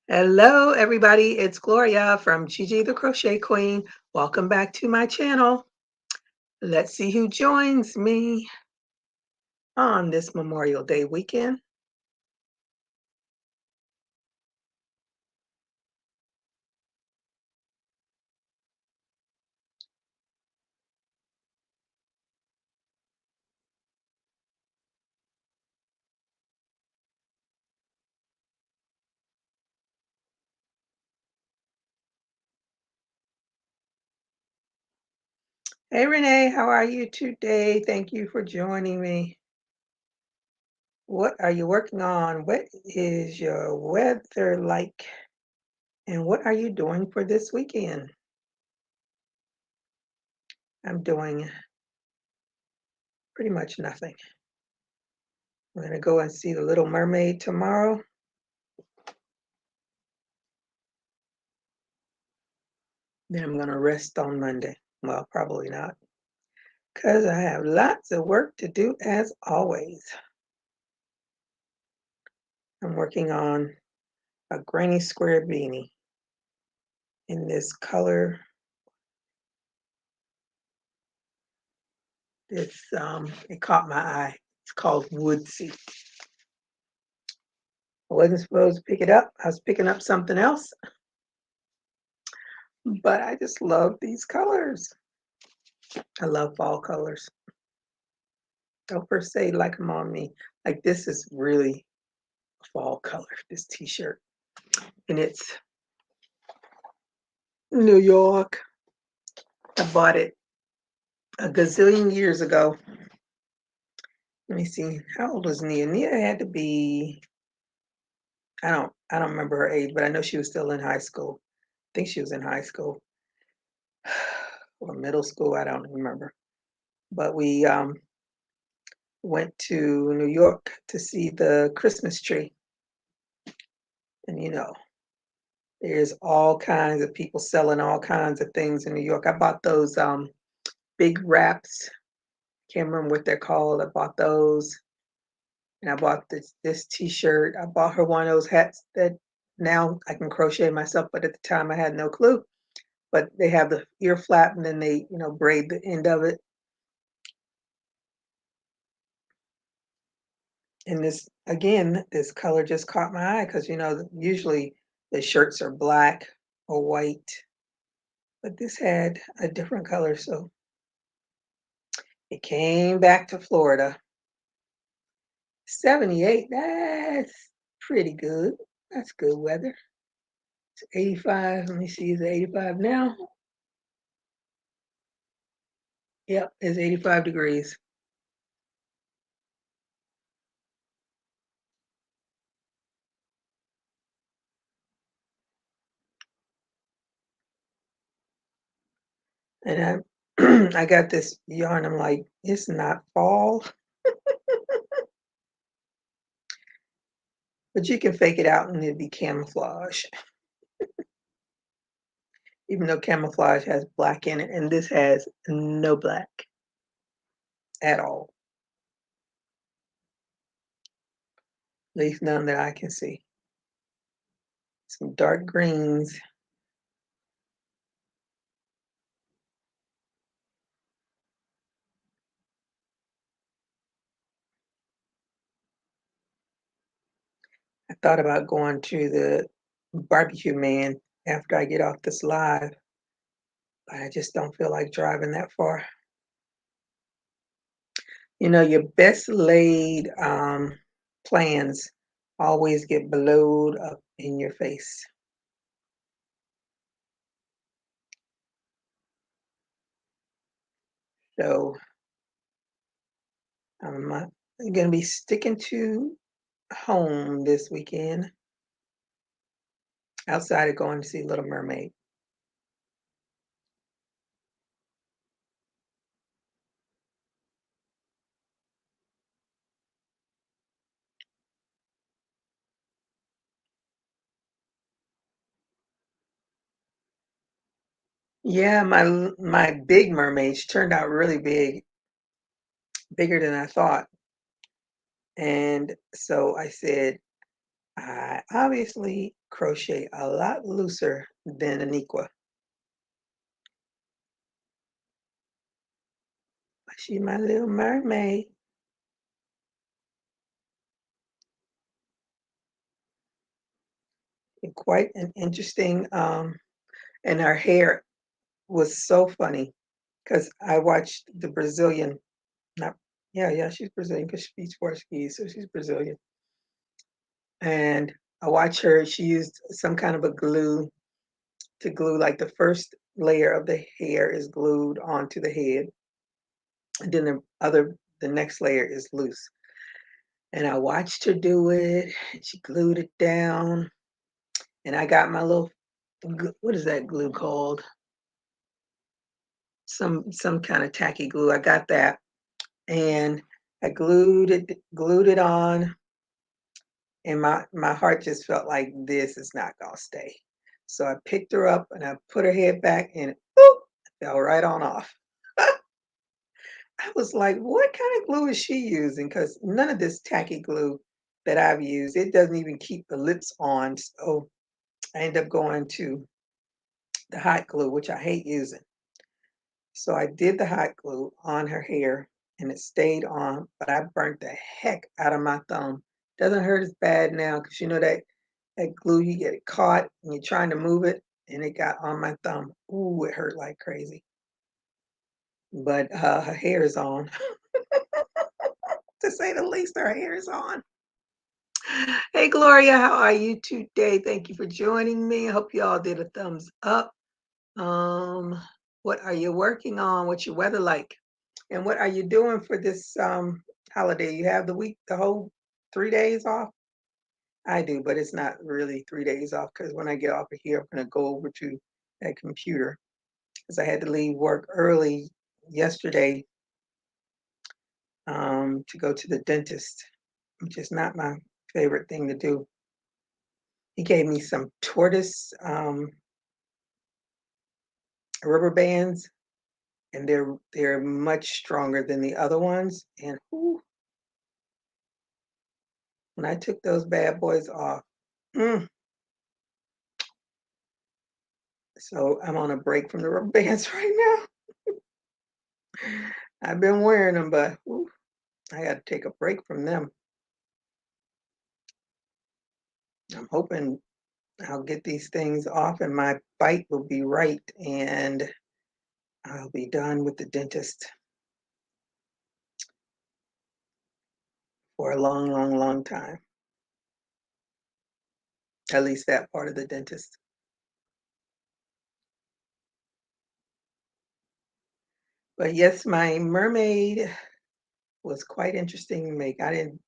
Hello, everybody. It's Gloria from Gigi the Crochet Queen. Welcome back to my channel. Let's see who joins me on this Memorial Day weekend. Hey, Renee, how are you today? Thank you for joining me. What are you working on? What is your weather like? And what are you doing for this weekend? I'm doing pretty much nothing. I'm going to go and see The Little Mermaid tomorrow. Then I'm going to rest on Monday. Well, probably not, because I have lots of work to do as always. I'm working on a granny square beanie in this color. It caught my eye. It's called Woodsy. I wasn't supposed to pick it up. I was picking up something else, but I just love these colors. I love fall colors. Don't per se like them on me. Like this is really a fall color, this t-shirt. And it's New York. I bought it a gazillion years ago. Let me see. How old was Nia? Nia had to be, I don't remember her age, but I know she was still in high school. I think she was in high school or middle school. I don't remember. But we went to New York to see the Christmas tree. And there's all kinds of people selling all kinds of things in New York. I bought those big wraps. Can't remember what they're called. I bought those. And I bought this t-shirt. I bought her one of those hats that now I can crochet myself, but at the time I had no clue. But they have the ear flap and then they, braid the end of it. And this color just caught my eye because, usually the shirts are black or white, but this had a different color. So it came back to Florida. 78, that's pretty good. That's good weather. It's 85. Let me see, is it 85 now? Yep, it's 85 degrees. And I got this yarn. I'm like, it's not fall, but you can fake it out and it'd be camouflage. Even though camouflage has black in it, and this has no black at all. At least none that I can see. Some dark greens. I thought about going to the barbecue man after I get off this live, but I just don't feel like driving that far. Your best laid plans always get blowed up in your face. So I'm going to be sticking to home this weekend outside of going to see Little Mermaid. Yeah, my big mermaid, she turned out really big, bigger than I thought. And so I said, I obviously crochet a lot looser than Aniqua. She's my little mermaid. And quite an interesting, and her hair was so funny because I watched the Brazilian, not, yeah, yeah, she's Brazilian because she speaks Portuguese, so she's Brazilian. And I watched her, she used some kind of a glue to glue, like the first layer of the hair is glued onto the head, and then the next layer is loose. And I watched her do it, and she glued it down, and I got my little, what is that glue called? Some kind of tacky glue. I got that, and I glued it on, and my heart just felt like this is not gonna stay. So I picked her up and I put her head back and boop, fell right on off. I was like, what kind of glue is she using? Because none of this tacky glue that I've used, it doesn't even keep the lips on. So I end up going to the hot glue, which I hate using. So I did the hot glue on her hair and it stayed on, but I burnt the heck out of my thumb. Doesn't hurt as bad now because you know that glue, you get it caught and you're trying to move it and it got on my thumb. Ooh, it hurt like crazy. But her hair is on, to say the least, her hair is on. Hey, Gloria, how are you today? Thank you for joining me. I hope you all did a thumbs up. Um, what are you working on? What's your weather like? And what are you doing for this holiday? You have the whole 3 days off? I do, but it's not really 3 days off because when I get off of here, I'm going to go over to that computer because I had to leave work early yesterday to go to the dentist, which is not my favorite thing to do. He gave me some tortoise rubber bands, and they're much stronger than the other ones. And whew, when I took those bad boys off, mm, so I'm on a break from the rubber bands right now. I've been wearing them, but whew, I got to take a break from them. I'm hoping I'll get these things off and my bite will be right and I'll be done with the dentist for a long, long, long time. At least that part of the dentist. But yes, my mermaid was quite interesting to make. And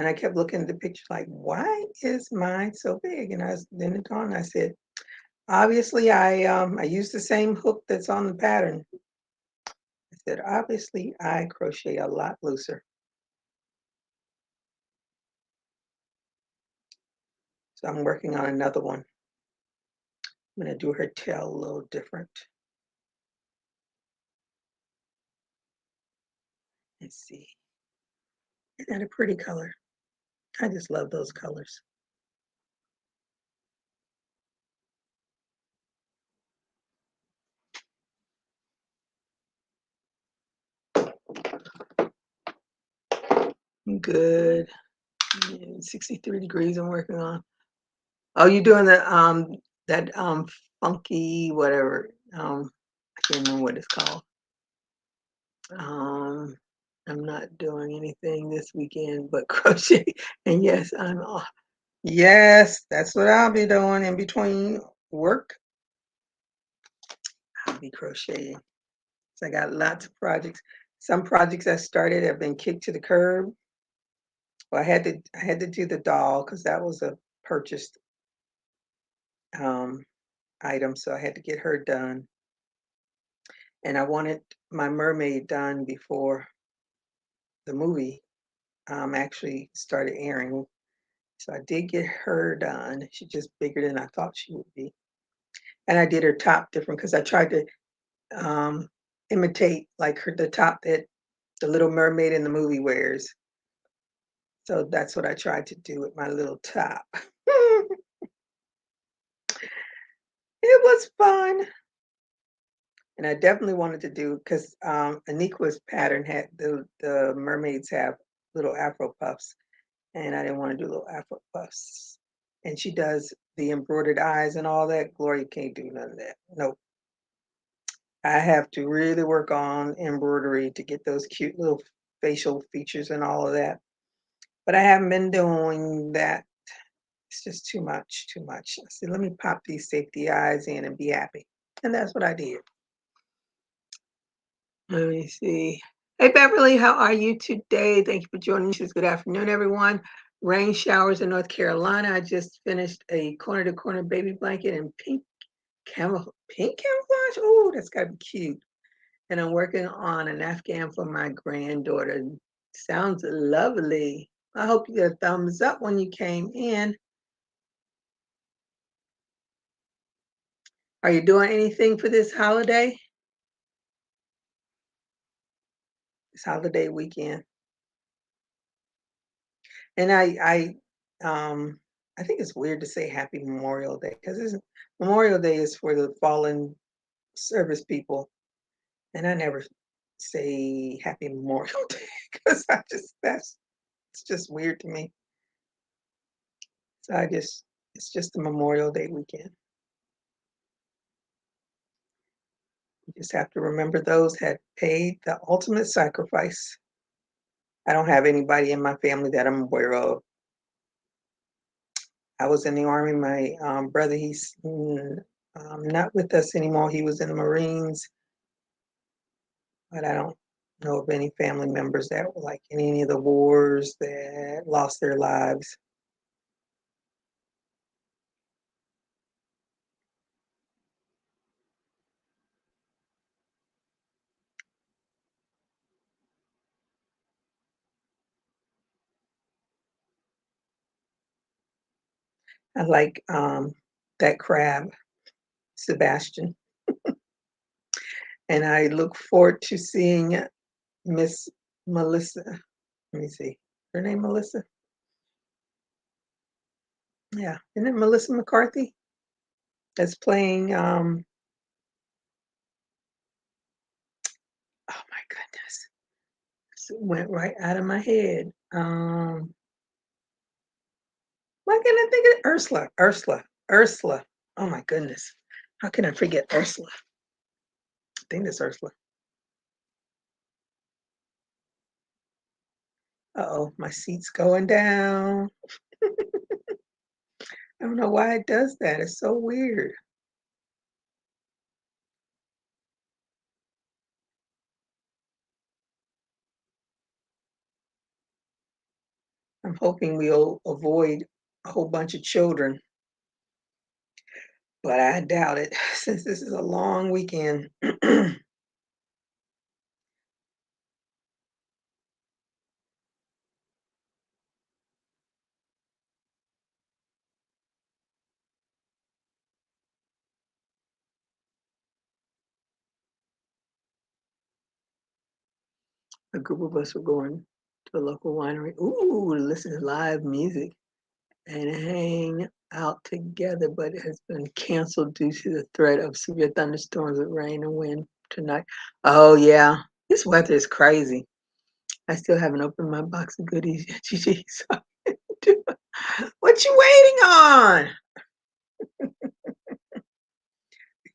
I kept looking at the picture like, why is mine so big? And then it dawned, I said, obviously I used the same hook that's on the pattern. I said, obviously I crochet a lot looser. So I'm working on another one. I'm gonna do her tail a little different. Let's see. Isn't that a pretty color? I just love those colors. Good. 63 degrees I'm working on. Oh, you doing that funky whatever. I can't remember what it's called. Um I'm not doing anything this weekend but crochet. And yes, I'm off. Yes, that's what I'll be doing in between work. I'll be crocheting. So I got lots of projects. Some projects I started have been kicked to the curb. Well, I had to do the doll because that was a purchased um, item, so I had to get her done. And I wanted my mermaid done before the movie actually started airing. So I did get her done. She's just bigger than I thought she would be. And I did her top different because I tried to imitate like the top that the Little Mermaid in the movie wears. So that's what I tried to do with my little top. It was fun. And I definitely wanted to do because Aniqua's pattern had the mermaids have little Afro puffs, and I didn't want to do little Afro puffs. And she does the embroidered eyes and all that. Gloria can't do none of that. Nope. I have to really work on embroidery to get those cute little facial features and all of that. But I haven't been doing that. It's just too much, too much. I said, let me pop these safety eyes in and be happy. And that's what I did. Let me see. Hey, Beverly, how are you today? Thank you for joining us. Good afternoon, everyone. Rain showers in North Carolina. I just finished a corner to corner baby blanket in pink camouflage. Oh, that's gotta be cute. And I'm working on an Afghan for my granddaughter. Sounds lovely. I hope you got a thumbs up when you came in. Are you doing anything for this holiday? This holiday weekend? And I think it's weird to say Happy Memorial Day because Memorial Day is for the fallen service people, and I never say Happy Memorial Day because I just that's it's just weird to me. So it's just the Memorial Day weekend. You just have to remember those had paid the ultimate sacrifice. I don't have anybody in my family that I'm aware of. I was in the army. My brother, he's not with us anymore. He was in the Marines, but I don't know of any family members that were like in any of the wars that lost their lives. I like that crab, Sebastian, and I look forward to seeing Miss Melissa. Let me see, her name Melissa. Yeah, isn't it Melissa McCarthy that's playing? Oh my goodness, it went right out of my head. Why can't I think of Ursula? Ursula. Oh my goodness, how can I forget Ursula? I think it's Ursula. Uh-oh, my seat's going down. I don't know why it does that. It's so weird. I'm hoping we'll avoid a whole bunch of children, but I doubt it since this is a long weekend. A group of us were going to a local winery. Ooh, to listen to live music and hang out together, but it has been canceled due to the threat of severe thunderstorms with rain and wind tonight. Oh yeah, this weather is crazy. I still haven't opened my box of goodies yet, Gigi. So what you waiting on?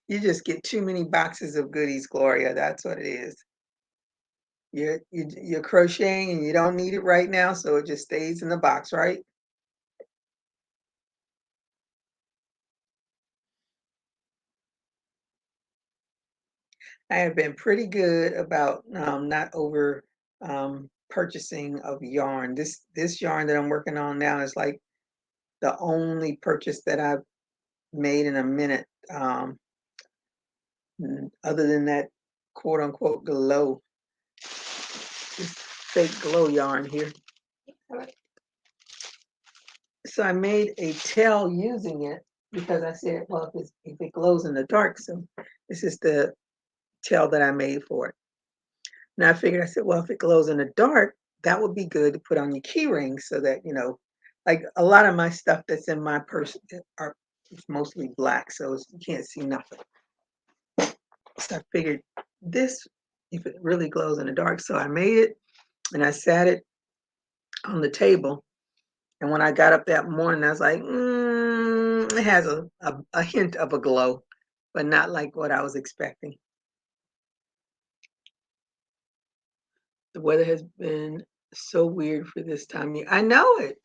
You just get too many boxes of goodies, Gloria. That's what it is. You're crocheting and you don't need it right now, so it just stays in the box, right? I have been pretty good about not over purchasing of yarn. This yarn that I'm working on now is like the only purchase that I've made in a minute. Other than that quote unquote glow, this fake glow yarn here. So I made a tail using it because I said, well, if it glows in the dark, so this is the tail that I made for it. Now I figured, I said, well, if it glows in the dark, that would be good to put on your key ring so that, like a lot of my stuff that's in my purse are it's mostly black, so you can't see nothing. So I figured this, if it really glows in the dark. So I made it and I sat it on the table. And when I got up that morning, I was like, it has a hint of a glow, but not like what I was expecting. The weather has been so weird for this time of year. I know it.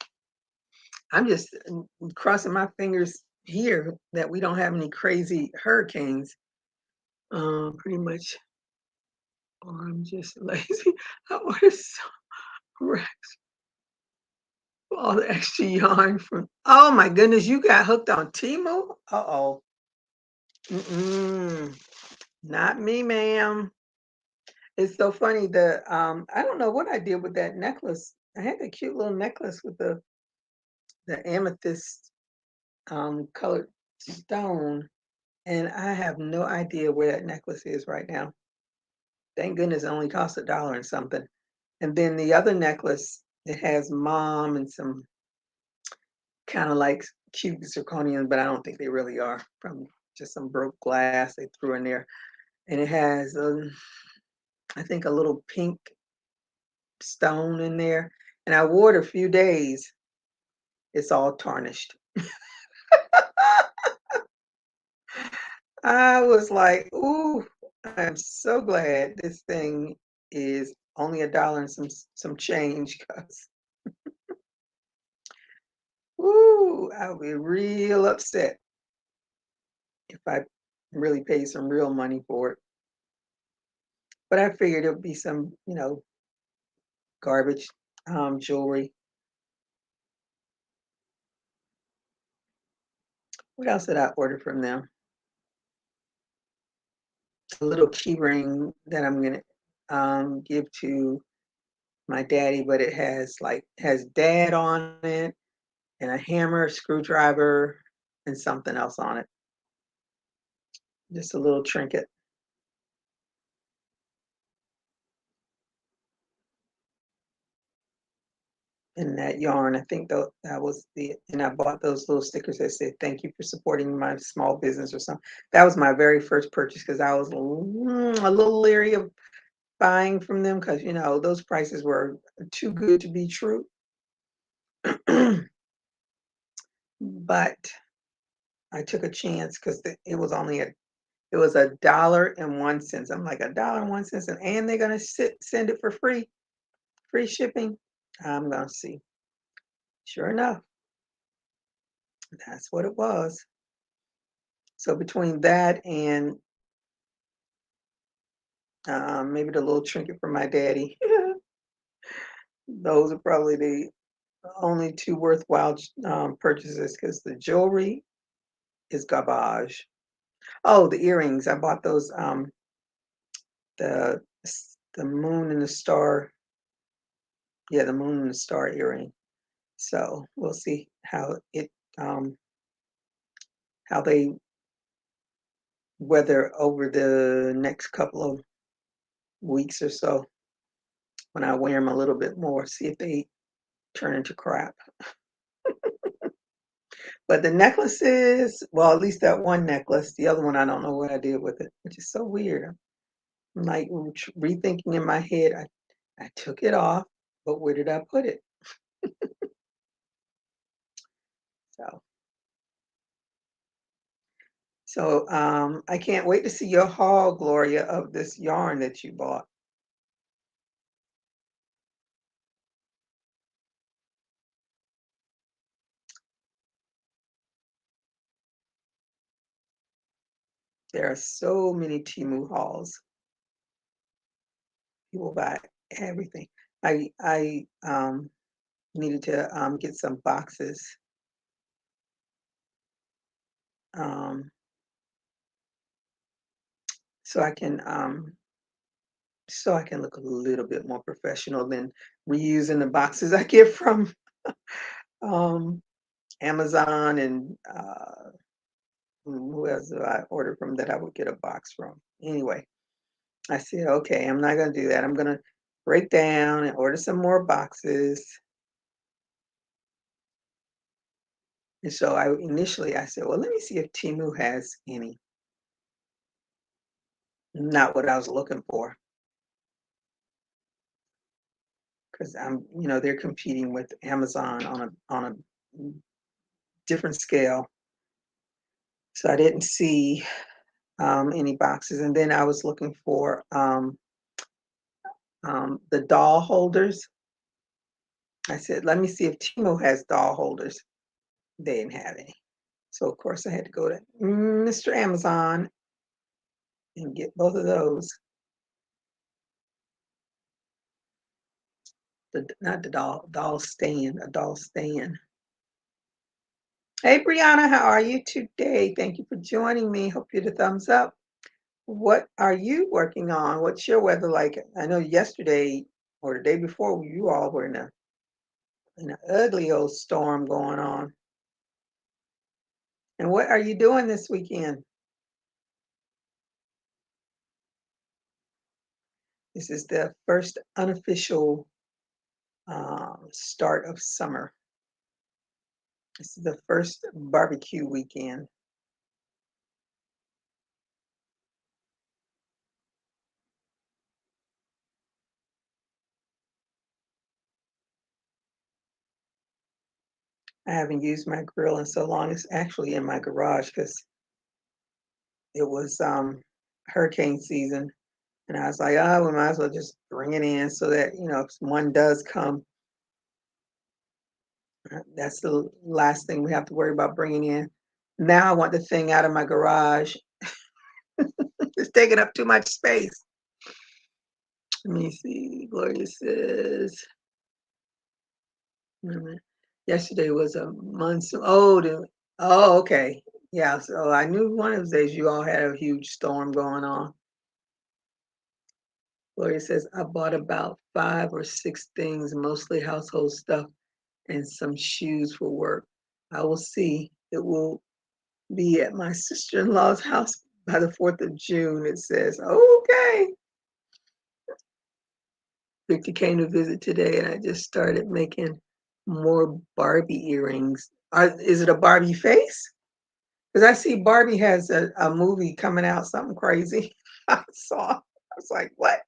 I'm just crossing my fingers here that we don't have any crazy hurricanes. Pretty much, or I'm just lazy. I ordered some racks for all the extra yarn from. Oh my goodness, you got hooked on Temu? Uh-oh. Mm-mm. Not me, ma'am. It's so funny. I don't know what I did with that necklace. I had a cute little necklace with the amethyst colored stone, and I have no idea where that necklace is right now. Thank goodness it only cost $1 and something. And then the other necklace, it has mom and some kind of like cute zirconians, but I don't think they really are. From just some broke glass they threw in there, and it has I think a little pink stone in there. And I wore it a few days. It's all tarnished. I was like, ooh, I'm so glad this thing is only $1 and some change, cause ooh, I'll be real upset if I really paid some real money for it. But I figured it would be some, garbage jewelry. What else did I order from them? A little key ring that I'm gonna give to my daddy, but it has dad on it and a hammer, screwdriver, and something else on it. Just a little trinket. In that yarn. I think that was and I bought those little stickers that said, "Thank you for supporting my small business," or something. That was my very first purchase because I was a little leery of buying from them because, those prices were too good to be true. But I took a chance because it was $1.01. I'm like, $1.01, and they're gonna send it for free shipping. I'm gonna see. Sure enough, that's what it was. So between that and maybe the little trinket for my daddy, those are probably the only two worthwhile purchases because the jewelry is garbage. Oh, the earrings! I bought those the the moon and the star. Yeah, the moon and the star earring. So we'll see um, how they weather over the next couple of weeks or so when I wear them a little bit more. See if they turn into crap. But the necklaces, well, at least that one necklace, the other one, I don't know what I did with it, which is so weird. I'm like rethinking in my head, I took it off, but where did I put it? So, so I can't wait to see your haul, Gloria, of this yarn that you bought. There are so many Temu hauls. People buy everything. I needed to get some boxes um, so I can look a little bit more professional than reusing the boxes I get from um, Amazon and who else do I order from that I would get a box from? Anyway, I said, okay, I'm not gonna do that. I'm gonna break down and order some more boxes. And so I said, well, let me see if Timu has any. Not what I was looking for, because they're competing with Amazon on a different scale. So I didn't see any boxes. And then I was looking for the doll holders. I said, let me see if Timo has doll holders. They didn't have any. So of course I had to go to Mr. Amazon and get both of those. Not the doll stand, a doll stand. Hey Brianna, how are you today? Thank you for joining me. Hope you had a thumbs up. What are you working on? What's your weather like? I know yesterday or the day before you all were in an ugly old storm going on. And what are you doing this weekend? This is the first unofficial start of summer. This is the first barbecue weekend. I haven't used my grill in so long. It's actually in my garage because it was hurricane season. And I was like, oh, we might as well just bring it in so that, if one does come, that's the last thing we have to worry about bringing in. Now I want the thing out of my garage. It's taking up too much space. Let me see. Gloria says, yesterday was a monsoon. Oh, okay. Yeah, so I knew one of those days you all had a huge storm going on. Gloria says, I bought about 5 or 6 things, mostly household stuff and some shoes for work. I will see. It will be at my sister-in-law's house by the 4th of June, it says. Okay. Victor came to visit today and I just started making more Barbie earrings. Is it a Barbie face? Because I see Barbie has a movie coming out, something crazy. I saw. I was like, what?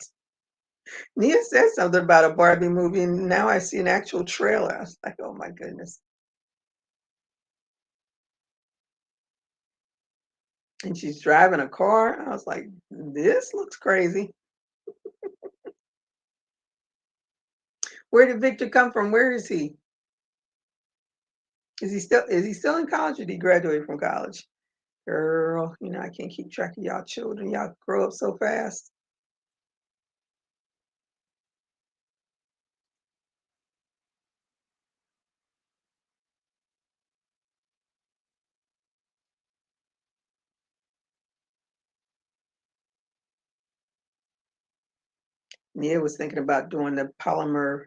Nia said something about a Barbie movie, and now I see an actual trailer. I was like, oh my goodness. And she's driving a car. I was like, this looks crazy. Where did Victor come from? Where is he? Is he still in college or did he graduate from college? Girl, I can't keep track of y'all children. Y'all grow up so fast. Nia was thinking about doing the polymer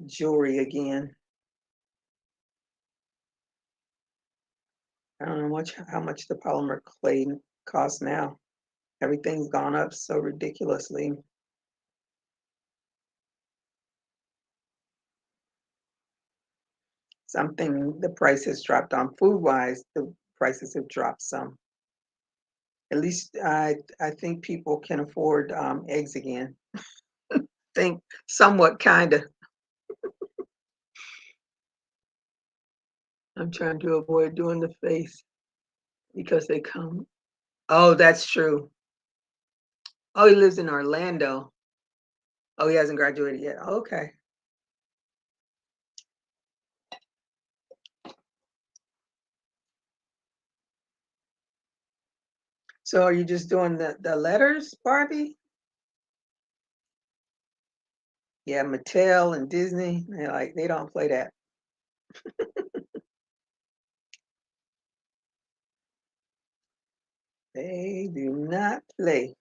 jewelry again. I don't know how much the polymer clay costs now. Everything's gone up so ridiculously. Something the price has dropped on food wise, the prices have dropped some. At least I think people can afford eggs again. Think somewhat kind of. I'm trying to avoid doing the face because they come. Oh, that's true. Oh, he lives in Orlando. Oh, he hasn't graduated yet. Okay. So are you just doing the letters, Barbie? Yeah, Mattel and Disney, they don't play that. They do not play.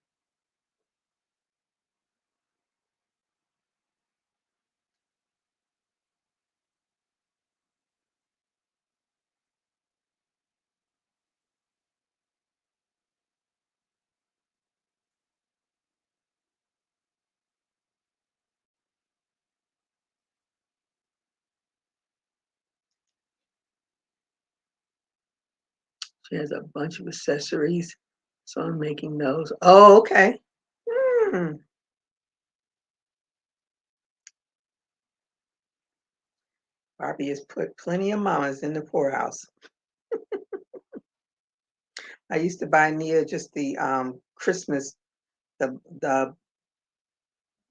She has a bunch of accessories, so I'm making those. Oh, okay. Hmm. Barbie has put plenty of mamas in the poorhouse. I used to buy Nia just the Christmas, the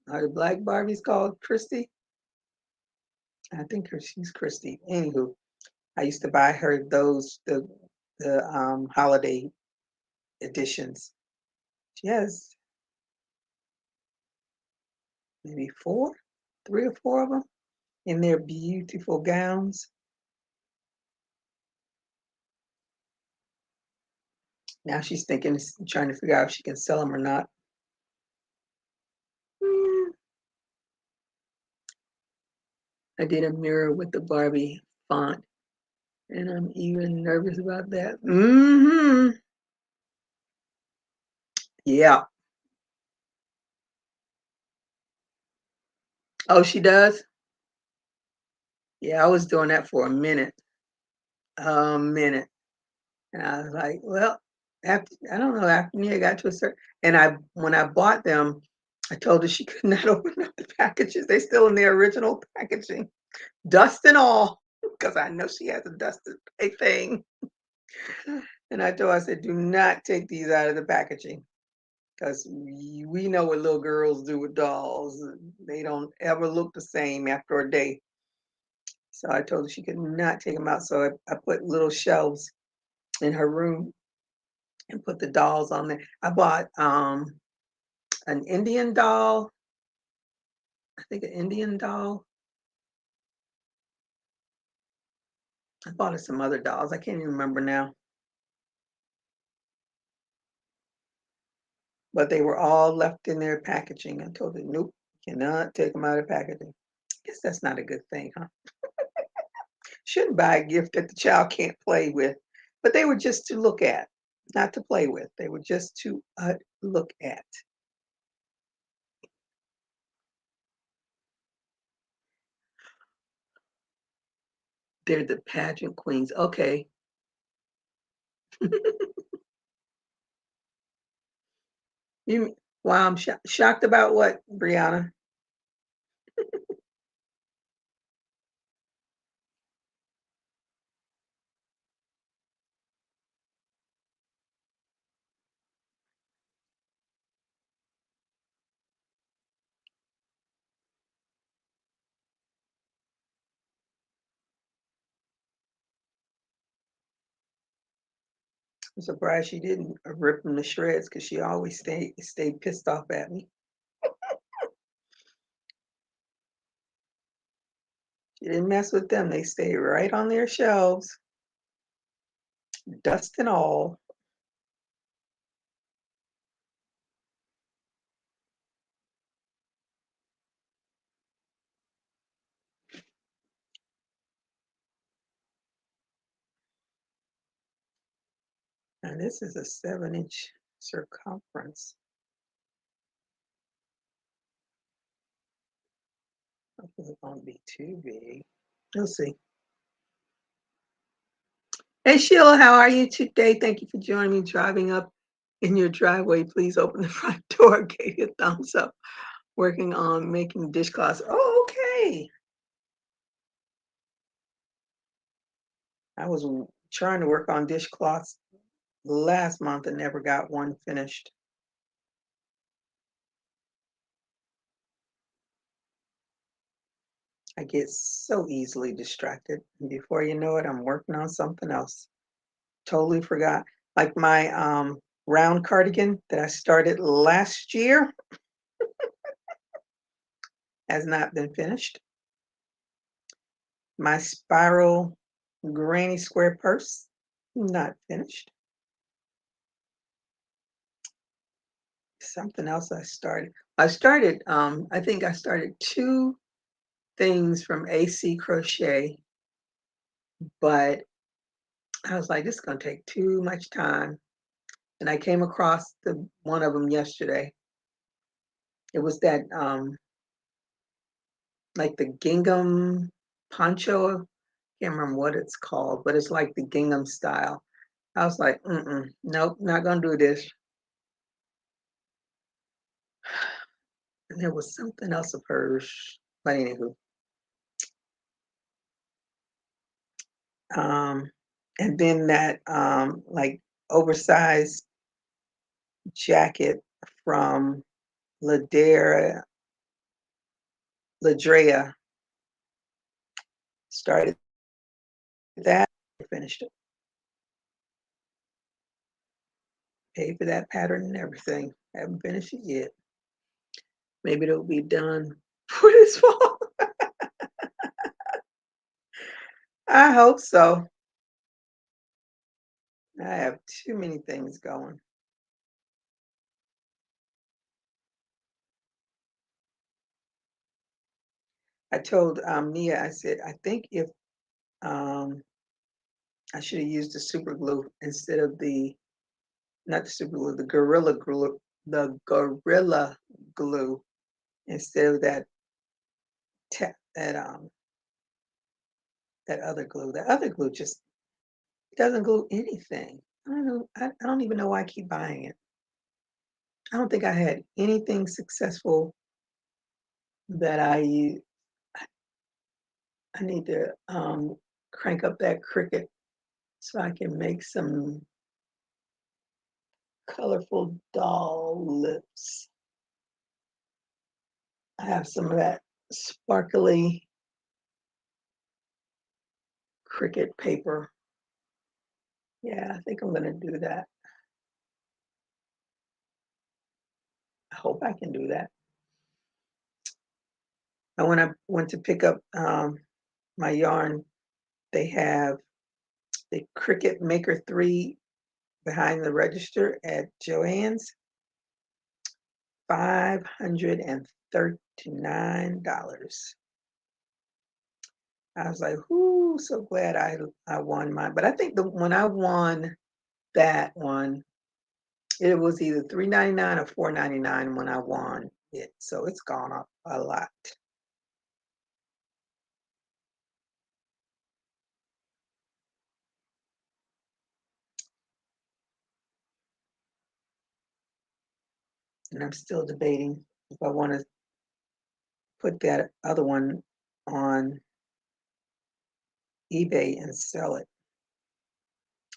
how the black Barbie's called Christy. I think she's Christy. Anywho, I used to buy her those the holiday editions. She has maybe four, 3 or 4 of them in their beautiful gowns. Now she's thinking, trying to figure out if she can sell them or not. Mm, I did a mirror with the Barbie font, and I'm even nervous about that. Mm-hmm. Yeah. Oh, she does? Yeah, I was doing that for a minute. A minute. And I was like, well, after I don't know, after Nia got to a certain, and when I bought them, I told her she could not open up the packages. They still in their original packaging, dust and all, because I know she has a dusted thing. And I told her, I said, do not take these out of the packaging, because we know what little girls do with dolls. They don't ever look the same after a day. So I told her she could not take them out. So I put little shelves in her room and put the dolls on there. I bought an Indian doll, I think an Indian doll. I bought her some other dolls. I can't even remember now. But they were all left in their packaging. I told her, nope, cannot take them out of packaging. I guess that's not a good thing, huh? Shouldn't buy a gift that the child can't play with. But they were just to look at, not to play with. They were just to look at. They're the pageant queens. Okay. You, wow, I'm shocked about what, Brianna? I'm surprised she didn't rip them to shreds because she always stayed pissed off at me. She didn't mess with them. They stayed right on their shelves, dust and all. And this is a 7-inch circumference. Hopefully it won't be too big. We'll see. Hey Sheila, how are you today? Thank you for joining me driving up in your driveway. Please open the front door. Gave you a thumbs up. Working on making dishcloths. Oh, okay. I was trying to work on dishcloths last month and never got one finished. I get so easily distracted. And before you know it, I'm working on something else. Totally forgot. Like my round cardigan that I started last year has not been finished. My spiral granny square purse, not finished. Something else I started. I think I started 2 things from AC Crochet, but I was like, this is gonna take too much time. And I came across the one of them yesterday. It was that like the gingham poncho. Can't remember what it's called, but it's like the gingham style. I was like, "Mm-mm, nope, not gonna do this." And there was something else of hers, but anywho, um, and then that, like, oversized jacket from Ladera Ladrea, started that, finished it, paid for that pattern and everything. Haven't finished it yet. Maybe it'll be done for this fall. I hope so. I have too many things going. I told, Mia, I said, "I think if, um, I should have used the super glue instead of the not the super glue, the gorilla glue instead of that, that other glue. That other glue just doesn't glue anything. I don't know. I don't even know why I keep buying it. I don't think I had anything successful that I use. I need to crank up that Cricut so I can make some colorful doll lips. I have some of that sparkly Cricut paper. Yeah, I think I'm gonna do that. I hope I can do that. And when I went to pick up my yarn, they have the Cricut Maker 3 behind the register at Joann's, $539. I was like, "Whoo, so glad I won mine." But I think the when I won that one, it was either 3.99 or 4.99 when I won it. So it's gone up a lot. And I'm still debating if I want to put that other one on eBay and sell it.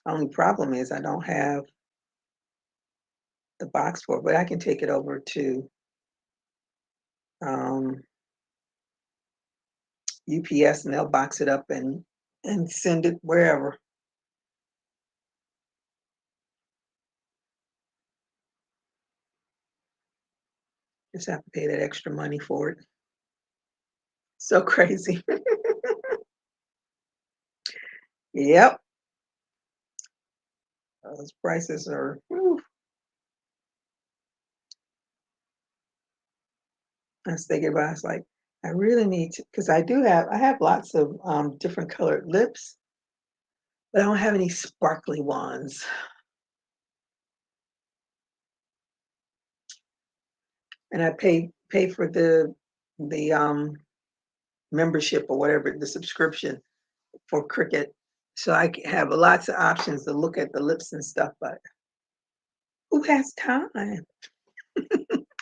Only problem is I don't have the box for it, but I can take it over to um, UPS and they'll box it up and send it wherever. Just have to pay that extra money for it. So crazy. Yep, those prices are. Whew. I was thinking about. It's like I really need to because I have lots of different colored lips, but I don't have any sparkly ones. And I pay for the membership or whatever the subscription for Cricut, so I have lots of options to look at the lips and stuff. But who has time?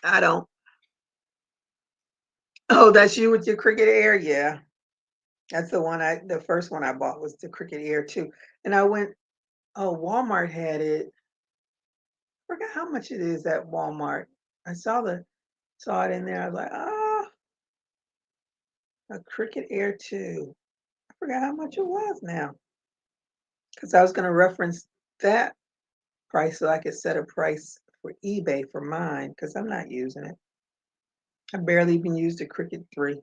I don't. Oh, that's you with your Cricut Air, yeah. That's the first one I bought was the Cricut Air too. And I went, oh, Walmart had it. Forgot how much it is at Walmart. I saw it in there. I was like, oh, a Cricut Air 2. I forgot how much it was now. Because I was gonna reference that price so I could set a price for eBay for mine because I'm not using it. I barely even used the Cricut 3.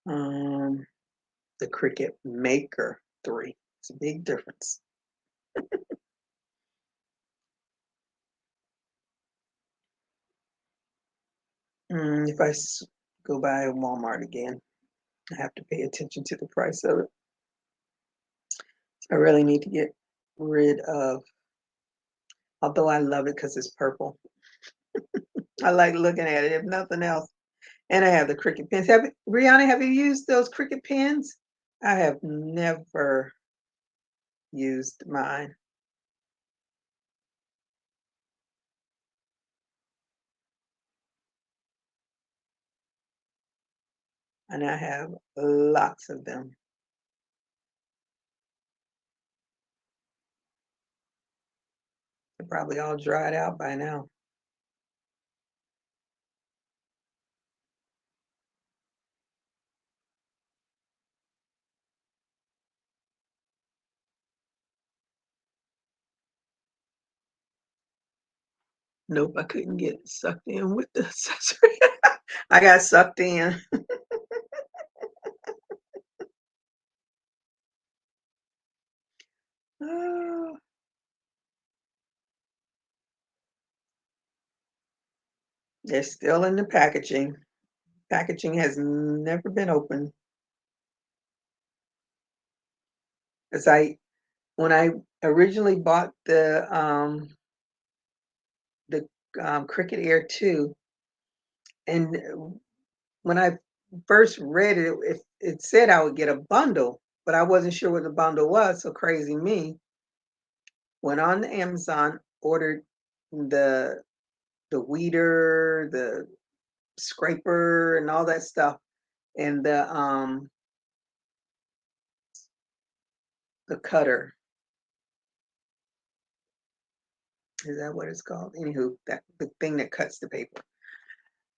Um, the Cricut Maker 3. It's a big difference. If go by Walmart again, I have to pay attention to the price of it. I really need to get rid of, although I love it because it's purple. I like looking at it, if nothing else. And I have the Cricut pens. Brianna, have you used those Cricut pens? I have never. used mine, and I have lots of them. They're probably all dried out by now. Nope, I couldn't get sucked in with the accessory. I got sucked in. Oh, they're still in the packaging. Packaging has never been opened. 'Cause when I originally bought the, Cricket Air 2, and when I first read it, it said I would get a bundle, but I wasn't sure what the bundle was, so crazy me went on Amazon, ordered the weeder, the scraper, and all that stuff, and the cutter. Is that what it's called? Anywho, that the thing that cuts the paper.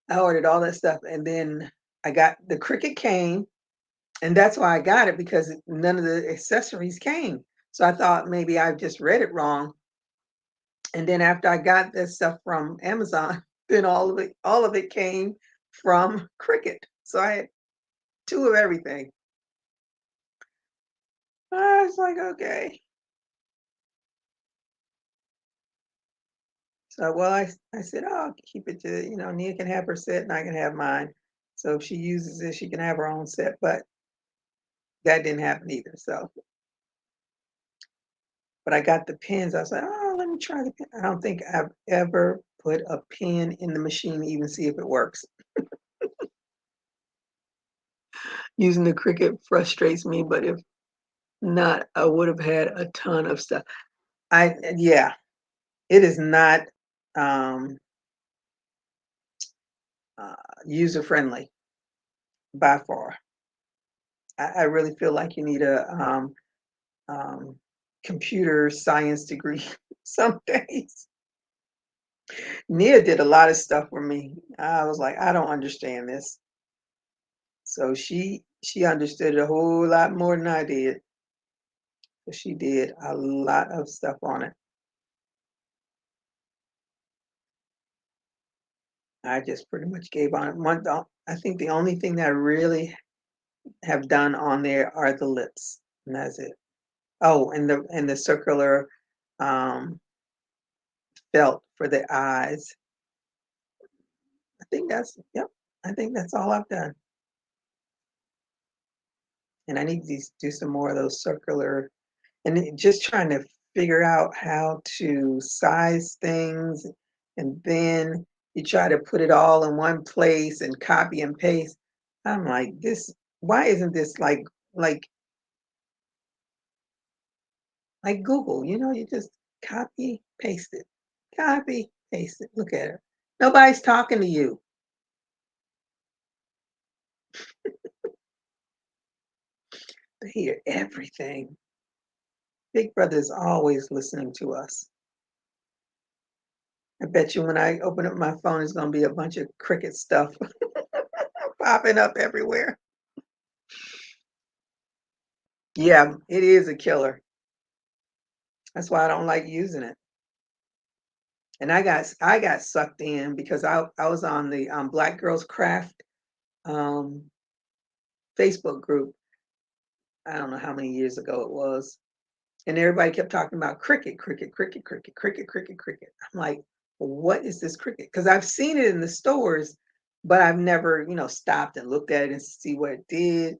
I ordered all that stuff, and then I got the Cricut came, and that's why I got it because none of the accessories came. So I thought maybe I just read it wrong. And then after I got this stuff from Amazon, then all of it came from Cricut. So I had two of everything. I was like, okay. So well, I said, oh, I'll keep it to, Nia can have her set and I can have mine. So if she uses it, she can have her own set. But that didn't happen either. So but I got the pins. I was like, oh, let me try the pin. I don't think I've ever put a pin in the machine to even see if it works. Using the Cricut frustrates me, but if not, I would have had a ton of stuff. Yeah, it is not um, uh, user friendly by far. I really feel like you need a um, computer science degree some days. Nia did a lot of stuff for me. I was like, I don't understand this. So she understood a whole lot more than I did. But she did a lot of stuff on it. I just pretty much gave on it. I think the only thing that I really have done on there are the lips, and that's it. Oh, and the circular um, felt for the eyes. I think that's yep. I think that's all I've done. And I need to do some more of those circular and just trying to figure out how to size things, and then you try to put it all in one place and copy and paste. I'm like, this, why isn't this like like Google? You just copy, paste it, copy, paste it. Look at it. Nobody's talking to you. They hear everything. Big Brother is always listening to us. I bet you when I open up my phone, it's gonna be a bunch of cricket stuff popping up everywhere. Yeah, it is a killer. That's why I don't like using it. And I got sucked in because I was on the Black Girls Craft um, Facebook group. I don't know how many years ago it was, and everybody kept talking about cricket, cricket, cricket, cricket, cricket, cricket, cricket. I'm like, well, what is this cricket? Because I've seen it in the stores, but I've never, stopped and looked at it and see what it did.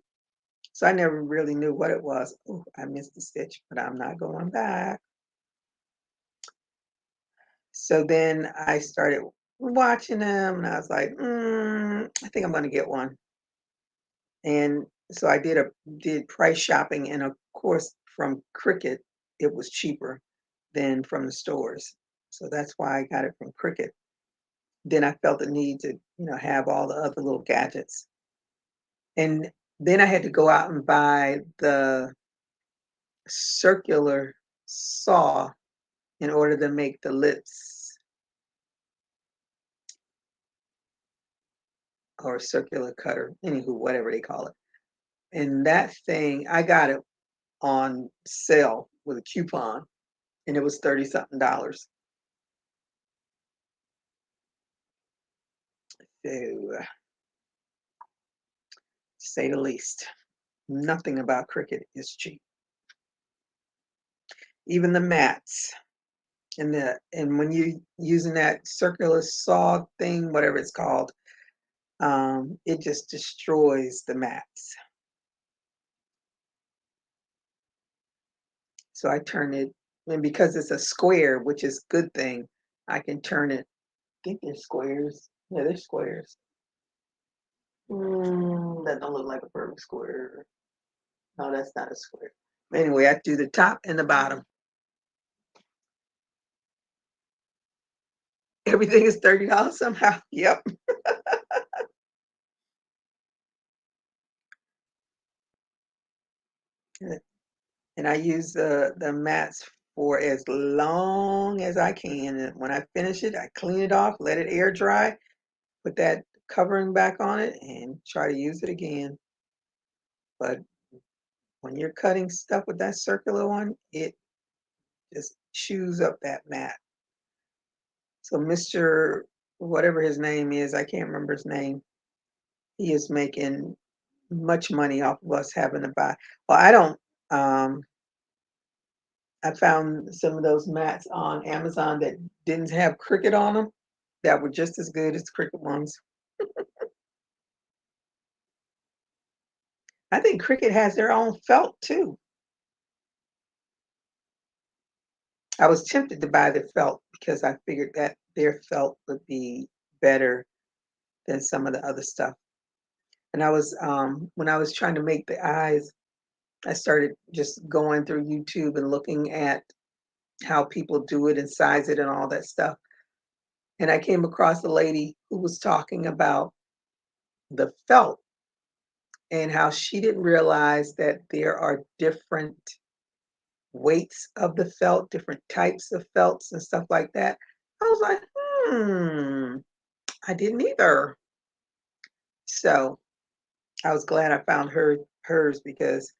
So I never really knew what it was. Oh, I missed the stitch, but I'm not going back. So then I started watching them, and I was like, I think I'm gonna get one. And so I did price shopping, and of course from Cricut. it was cheaper than from the stores. So that's why I got it from Cricut. Then I felt the need to, have all the other little gadgets. And then I had to go out and buy the circular saw in order to make the lips, or circular cutter, anywho, whatever they call it. And that thing, I got it on sale with a coupon, and it was 30 something dollars. So, to say the least, nothing about Cricut is cheap. Even the mats and when you using that circular saw thing, whatever it's called, it just destroys the mats. So I turn it, and because it's a square, which is a good thing, I can turn it. I think they're squares. Yeah, they're squares. That don't look like a perfect square. No, that's not a square. Anyway, I do the top and the bottom. Everything is $30 somehow. Yep. And I use the mats for as long as I can. And when I finish it, I clean it off, let it air dry, put that covering back on it, and try to use it again. But when you're cutting stuff with that circular one, it just chews up that mat. So Mr. whatever his name is, I can't remember his name, he is making much money off of us having to buy. Well, I don't. I found some of those mats on Amazon that didn't have Cricut on them that were just as good as Cricut ones. I think Cricut has their own felt too. I was tempted to buy the felt because I figured that their felt would be better than some of the other stuff. And I was when I was trying to make the eyes, I started just going through YouTube and looking at how people do it and size it and all that stuff. And I came across a lady who was talking about the felt and how she didn't realize that there are different weights of the felt, different types of felts and stuff like that. I was like, I didn't either. So I was glad I found hers because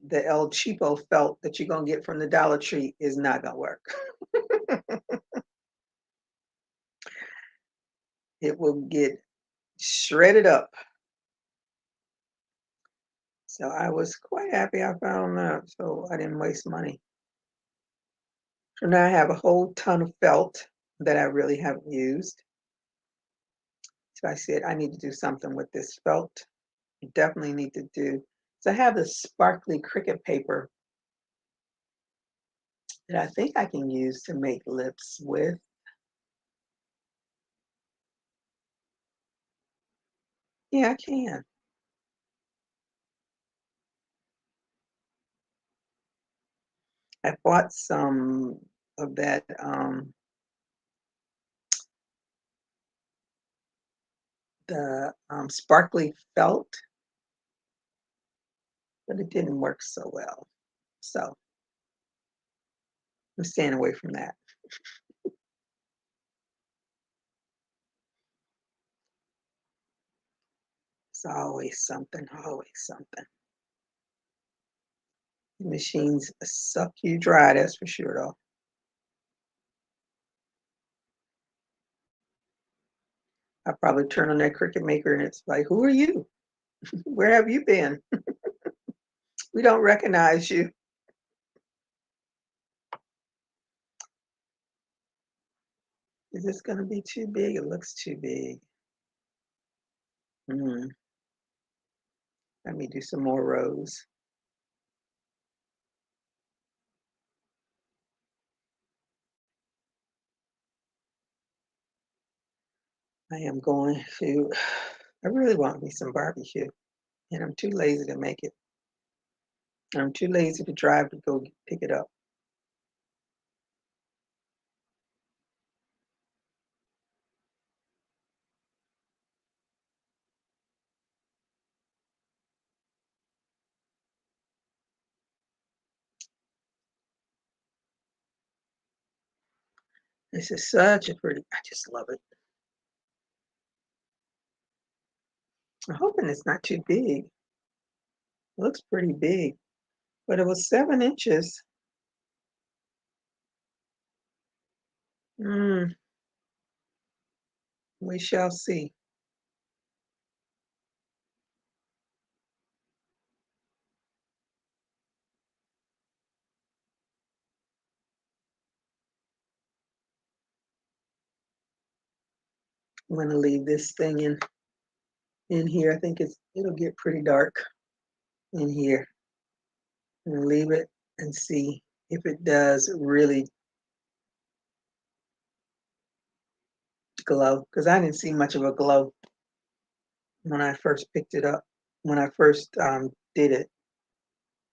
the El Cheapo felt that you're gonna get from the Dollar Tree is not gonna work. It will get shredded up. So I was quite happy I found that, so I didn't waste money. So now I have a whole ton of felt that I really haven't used. So I said, I need to do something with this felt. I definitely need to do. So I have this sparkly Cricut paper that I think I can use to make lips with. Yeah, I can. I bought some of that the sparkly felt, but it didn't work so well. So I'm staying away from that. It's always something, always something. The machines suck you dry, that's for sure though. I probably turn on that Cricut maker and it's like, who are you? Where have you been? We don't recognize you. Is this gonna be too big? It looks too big. Hmm. Let me do some more rows. I am going to, I really want me some barbecue, and I'm too lazy to make it. I'm too lazy to drive to go pick it up. This is such a pretty, I just love it. I'm hoping it's not too big. It looks pretty big, but it was 7 inches. Mm, we shall see. I'm gonna leave this thing in here. I think it'll get pretty dark in here. And leave it and see if it does really glow. Because I didn't see much of a glow when I first picked it up, when I first did it.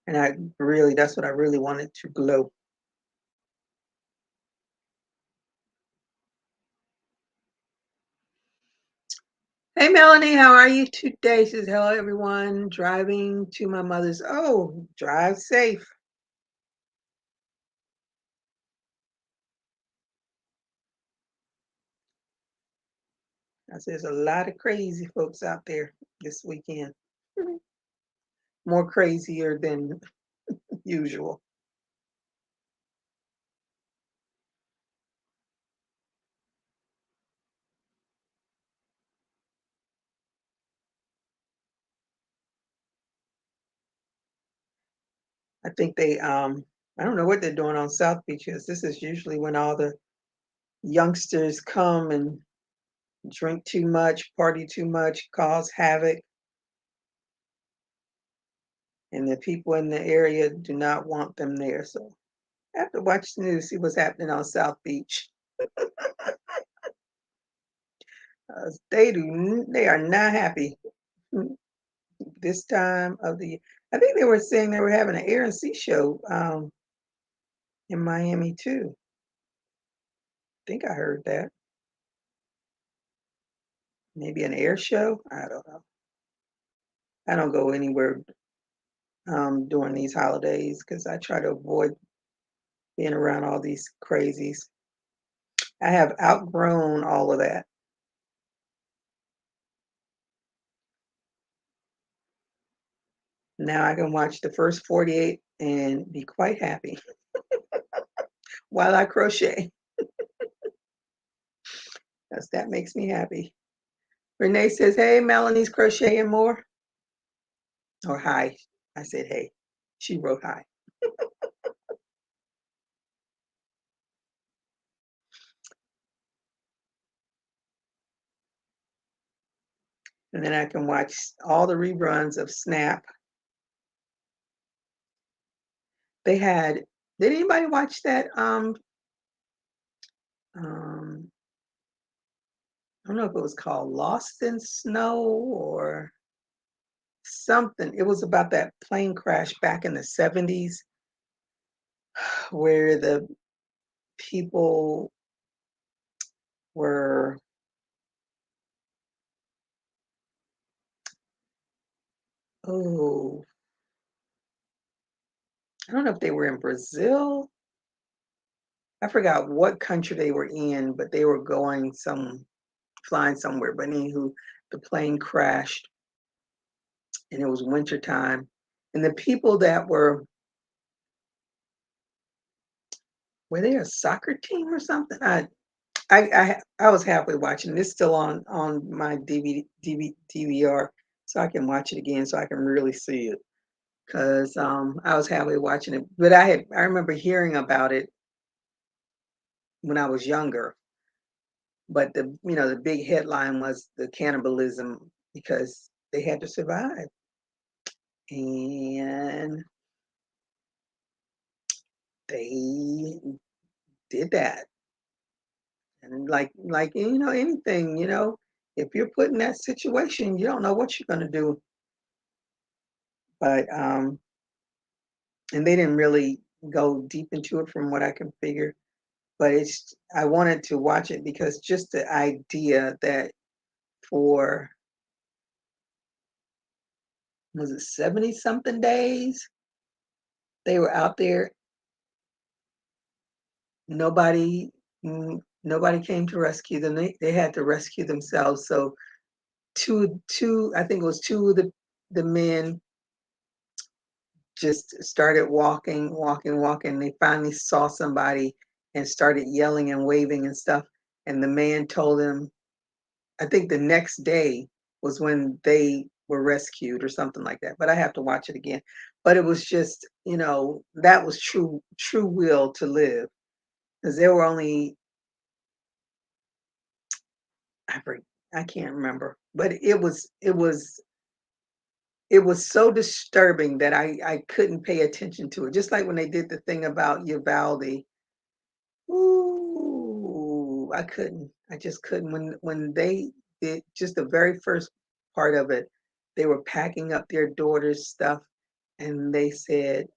And that's what I really wanted to glow. Hey Melanie, how are you today? She says, hello everyone. Driving to my mother's. Oh, drive safe. I said, there's a lot of crazy folks out there this weekend. More crazier than usual. I think I don't know what they're doing on South Beach because this is usually when all the youngsters come and drink too much, party too much, cause havoc, and the people in the area do not want them there. So I have to watch the news, see what's happening on South Beach. They are not happy this time of the year. I think they were saying they were having an air and sea show in Miami too. I think I heard that. Maybe an air show. I don't know. I don't go anywhere during these holidays because I try to avoid being around all these crazies. I have outgrown all of that. Now I can watch the first 48 and be quite happy while I crochet. That makes me happy. Renee says, hey, Melanie's crocheting more. Or hi. I said, hey. She wrote hi. And then I can watch all the reruns of Snap. They had, did anybody watch that? Um, I don't know if it was called Lost in Snow or something. It was about that plane crash back in the 70s where the people were, oh, I don't know if they were in Brazil. I forgot what country they were in, but they were flying somewhere. But anywho, the plane crashed and it was wintertime. And the people that were they a soccer team or something? I was halfway watching. It's still on my DVR, so I can watch it again, so I can really see it. Because I was halfway watching it, but I remember hearing about it when I was younger. But the big headline was the cannibalism because they had to survive, and they did that. And like anything, if you're put in that situation, you don't know what you're going to do. But and they didn't really go deep into it from what I can figure. But I wanted to watch it because just the idea that for was it 70 something days they were out there, nobody Nobody came to rescue them. They had to rescue themselves. So I think it was two of the men just started walking. They finally saw somebody and started yelling and waving and stuff. And the man told them, I think the next day was when they were rescued or something like that. But I have to watch it again. But it was just, that was true will to live. Because there were only, I for- I can't remember, but it was so disturbing that I couldn't pay attention to it. Just like when they did the thing about Uvalde. Ooh, I couldn't. I just couldn't. When they did just the very first part of it, they were packing up their daughter's stuff, and they said,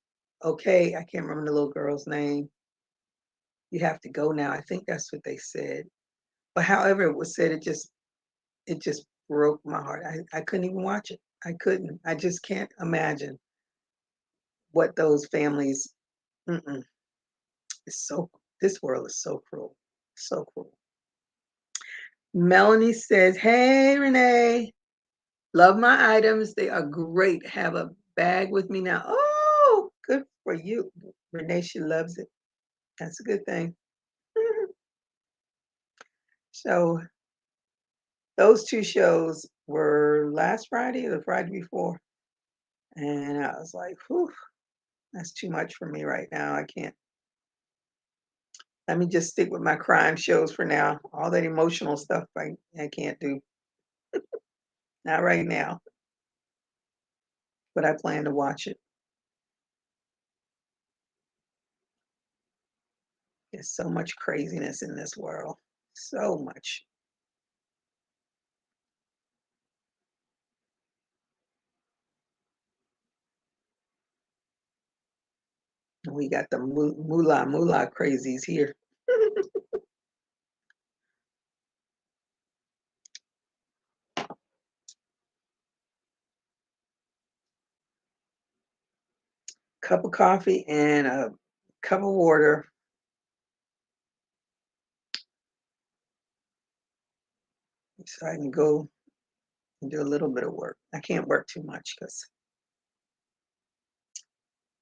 "Okay," I can't remember the little girl's name. "You have to go now." I think that's what they said. But however it was said, it just broke my heart. I couldn't even watch it. I couldn't. I just can't imagine what those families. Mm-mm, it's so. This world is so cruel. So cruel. Melanie says, "Hey, Renee, love my items. They are great. Have a bag with me now." Oh, good for you. Renee, she loves it. That's a good thing. So, those two shows were last Friday or the Friday before. And I was like, whew, that's too much for me right now. I can't. Let me just stick with my crime shows for now. All that emotional stuff I can't do. Not right now. But I plan to watch it. There's so much craziness in this world. So much. We got the moolah crazies here. Cup of coffee and a cup of water. So I can go and do a little bit of work. I can't work too much because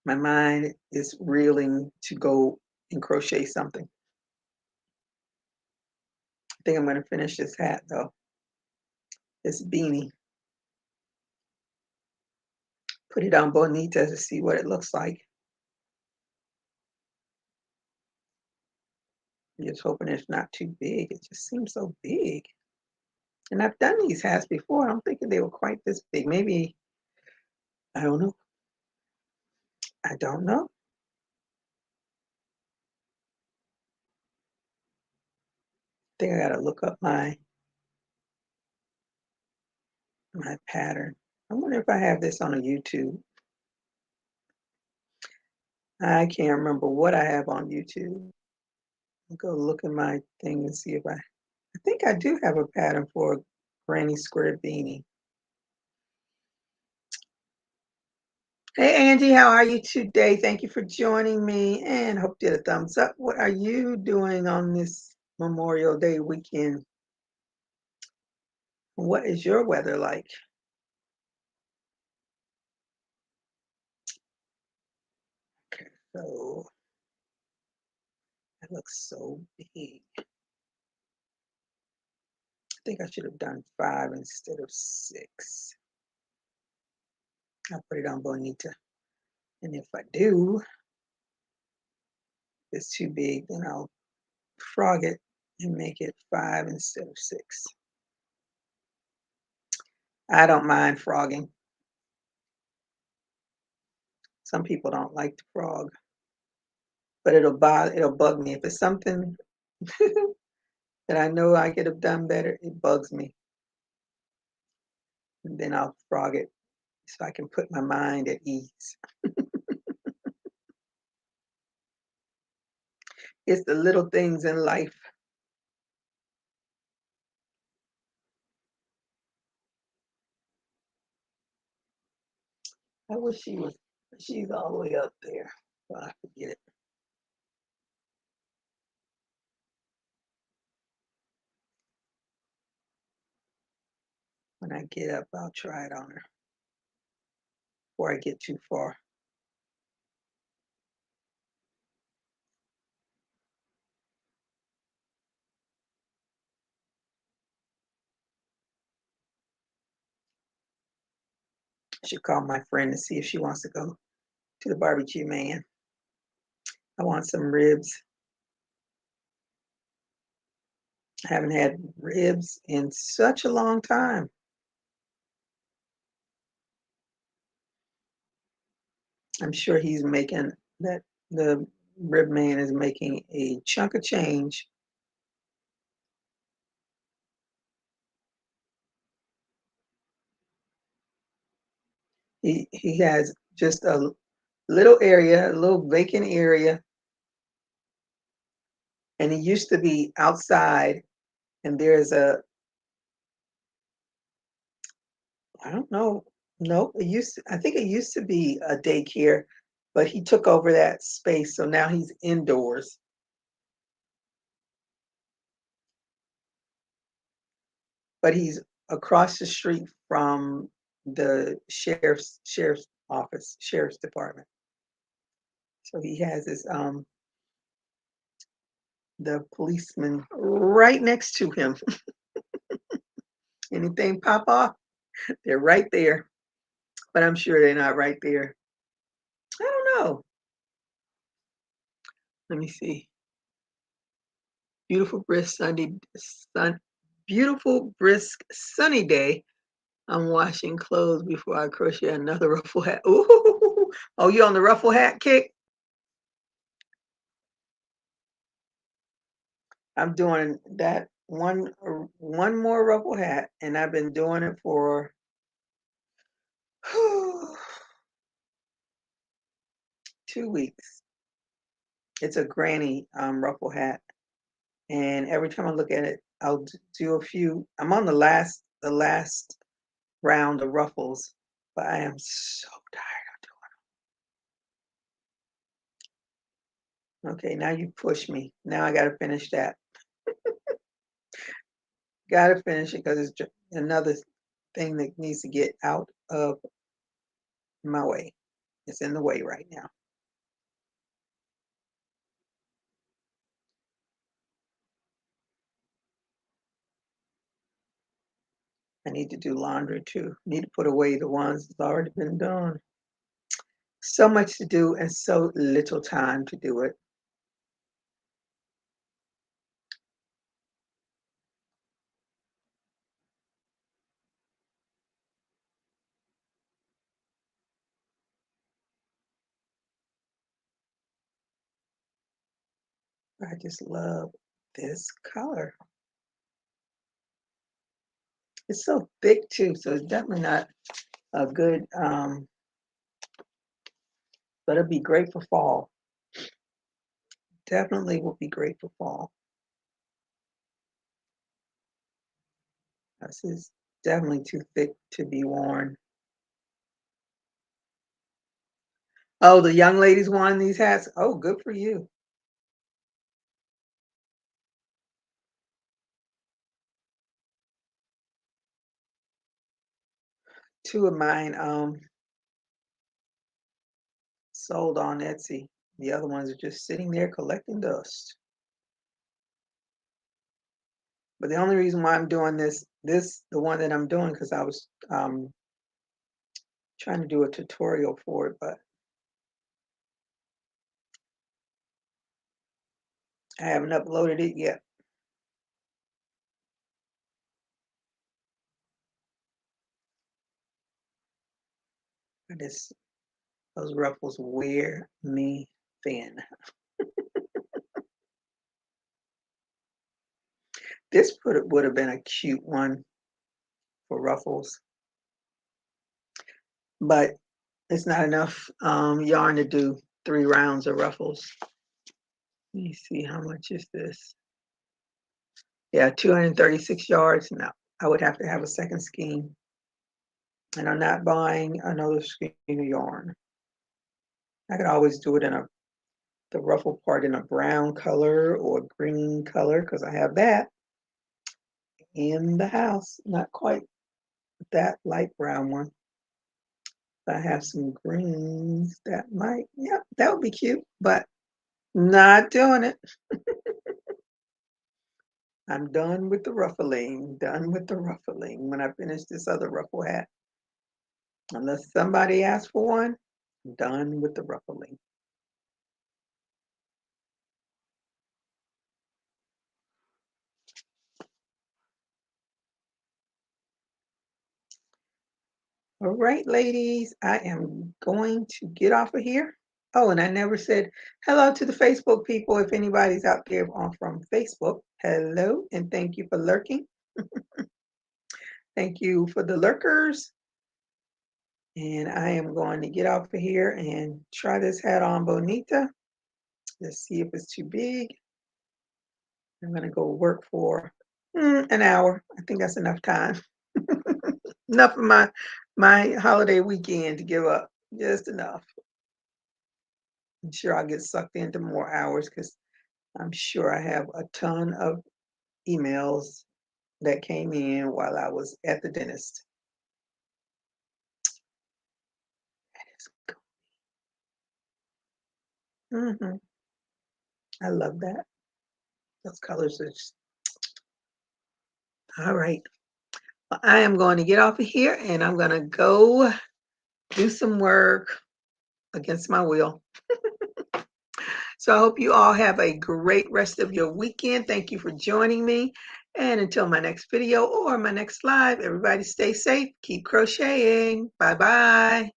my mind is reeling to go and crochet something. I think I'm going to finish this hat though, this beanie. Put it on Bonita to see what it looks like. I'm just hoping it's not too big. It just seems so big. And I've done these hats before. I'm thinking they were quite this big. Maybe, I don't know. I don't know. I think I got to look up my pattern. I wonder if I have this on a YouTube. I can't remember what I have on YouTube. I'll go look at my thing and see if I think I do have a pattern for a granny square beanie. Hey Angie, how are you today? Thank you for joining me and hope you did a thumbs up. What are you doing on this Memorial Day weekend? What is your weather like? Okay, so that looks so big. I think I should have done 5 instead of 6. I'll put it on Bonita. And if I do, if it's too big, then I'll frog it and make it 5 instead of 6. I don't mind frogging. Some people don't like to frog, but it'll bug me. If it's something that I know I could have done better, it bugs me. And then I'll frog it so I can put my mind at ease. It's the little things in life. I wish she's all the way up there. So I forget it. When I get up, I'll try it on her before I get too far. I should call my friend to see if she wants to go to the barbecue man. I want some ribs. I haven't had ribs in such a long time. I'm sure he's making that the rib man is making a chunk of change. He has just a little area, a little vacant area, and he used to be outside. And there's a I don't know. No, I think it used to be a daycare, but he took over that space, so now he's indoors. But he's across the street from the sheriff's office, sheriff's department. So he has his the policeman right next to him. Anything pop off, they're right there. But I'm sure they're not right there. I don't know. Let me see. Beautiful brisk sun beautiful brisk sunny day. I'm washing clothes before I crochet another ruffle hat. Ooh, oh, you on the ruffle hat kick? I'm doing that one more ruffle hat, and I've been doing it for 2 weeks. It's a granny ruffle hat, and every time I look at it, I'll do a few. I'm on the last round of ruffles, but I am so tired of doing. Okay, now you push me. Now I got to finish that. Got to finish it because it's another thing that needs to get out of my way. It's in the way right now. I need to do laundry too. Need to put away the ones that's already been done. So much to do and so little time to do it. I just love this color. It's so thick too, so it's definitely not a good, but it'll be great for fall. Definitely will be great for fall. This is definitely too thick to be worn. Oh, the young ladies wanting these hats. Oh, good for you. Two of mine sold on Etsy. The other ones are just sitting there collecting dust. But the only reason why I'm doing the one that I'm doing, because I was trying to do a tutorial for it, but I haven't uploaded it yet. I just those ruffles wear me thin. This would have been a cute one for ruffles, but it's not enough yarn to do 3 rounds of ruffles. Let me see, how much is this? Yeah, 236 yards. No, I would have to have a second skein. And I'm not buying another skein of yarn. I could always do it in the ruffle part in a brown color or green color because I have that in the house. Not quite that light brown one. I have some greens that might, yeah, that would be cute, but not doing it. I'm done with the ruffling, done with the ruffling when I finish this other ruffle hat. Unless somebody asks for one, I'm done with the ruffling. All right, ladies, I am going to get off of here. Oh, and I never said hello to the Facebook people. If anybody's out there on from Facebook, hello, and thank you for lurking. Thank you for the lurkers. And I am going to get off of here and try this hat on bonita. Let's see if it's too big. I'm going to go work for an hour. I think that's enough time. Enough of my holiday weekend to give up. Just enough. I'm sure I'll get sucked into more hours because I'm sure I have a ton of emails that came in while I was at the dentist. Hmm. I love that. Those colors are just, all right. Well, I am going to get off of here and I'm going to go do some work against my will. So I hope you all have a great rest of your weekend. Thank you for joining me. And until my next video or my next live, everybody stay safe, keep crocheting. Bye-bye.